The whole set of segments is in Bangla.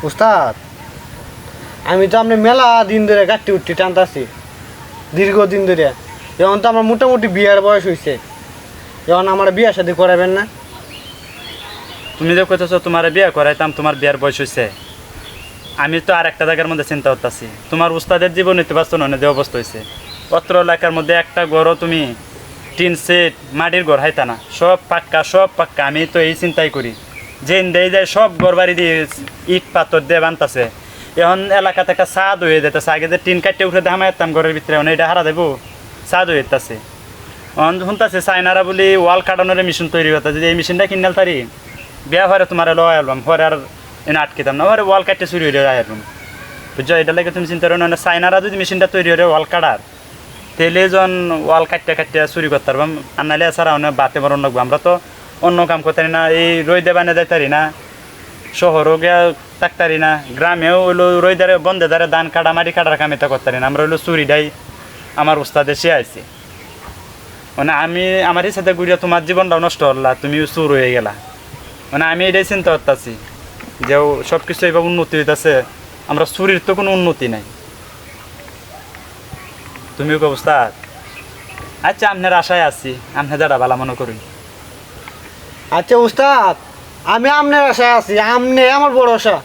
উস্তাদ আমি তো আপনি মেলা দিন ধরে গাঁটটি উঠতে টানতাছি দীর্ঘদিন ধরে। এখন তো আমার মোটামুটি বিয়ার বয়স হয়েছে, এখন আমার বিয়া শাদী করাবেন না? তুমি যে কইতেছো তোমার বিয়ে করাইতাম, তোমার বিয়ার বয়স হয়েছে, আমি তো আর একটা জায়গার মধ্যে চিন্তা করতেছি। তোমার উস্তাদের জীবন নিতে পারছো না, যে অবস্থা হয়েছে অত্র এলাকার মধ্যে একটা ঘরও তুমি টিন সেট মাটির ঘর হাইতা না, সব পাক্কা সব পাক্কা। আমি তো এই চিন্তাই করি যে দেয় যায় সব ঘর বাড়ি দিয়ে ইট পাথর দিয়ে বানতাছে। এখন এলাকাতে একটা ছাদ হয়ে যেতেছে, আগে যে টিন কাটতে উঠে দেখা মারতাম ঘরের ভিতরে, এখন এটা হারা দেবো, ছাদ হয়ে যেতেছে। এখন শুনতেছে চাইনারা বলি ওয়াল কাটানোর মেশিন তৈরি করতে, যদি এই মেশিনটা কিনাল তারি বিয়া হরে তোমার লয় অ্যালবাম পরে আর এনে আটকিতাম না, পরে ওয়াল কাটতে চুরি হয়ে যায় অ্যালবাম। বুঝছো, এটা লাগে তুমি চিন্তা করো না, চাইনারা যদি মেশিনটা তৈরি হয়ে ওয়াল কাটার, তাহলে যখন ওয়াল কাটতে কাটতে চুরি করতে পারবাম। আর নাহলে ছাড়া অনেক বাতে বরণ লাগবো। আমরা তো অন্য কাম করতে পারি না, এই রইদে বানে যাইতারি না, শহরও গিয়া থাকতারি না, গ্রামেও হইলো রইদারে বন্ধে দারে ধান কাটা মাটি কাটার কাম এটা করতে পারি না। আমরা হইলো চুরিটাই আমার উস্তাদে শিয়াইছি। মানে আমি আমার সাথে ঘুরিয়া তোমার জীবনটাও নষ্ট হল্লা, তুমিও চুর হয়ে গেলা। মানে আমি এটাই চিন্তা করতেছি যে সব কিছু এবার উন্নতি হইতেছে, আমরা চুরির তো কোনো উন্নতি নাই। তুমিও কি অবস্থা? আচ্ছা আপনার আশায় আছি, আপনি যারা ভালো মনে করুন। আচ্ছা উস্তাদ, আমি আপনার আশায় আছি, আপনি আমার বড় আশা।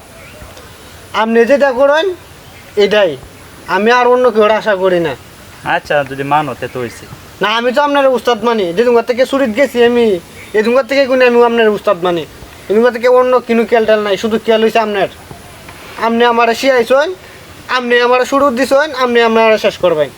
আপনি যেটা করেন এটাই, আমি আর অন্য কেউ আশা করি না। আচ্ছা যদি মানতে তো হয়েছে না, আমি তো আপনার উস্তাদ মানি, যে তোমার থেকে চুরিত গেছি আমি, এই তোমার থেকে কোনো আমি আপনার উস্তাদ মানি। তোমার থেকে অন্য কোনো খেয়াল টেল নাই, শুধু খেয়াল হয়েছে আপনি আমার শিয়াইছেন, আপনি আমার শুরু দিছেন, আপনি আমার শেষ করবেন।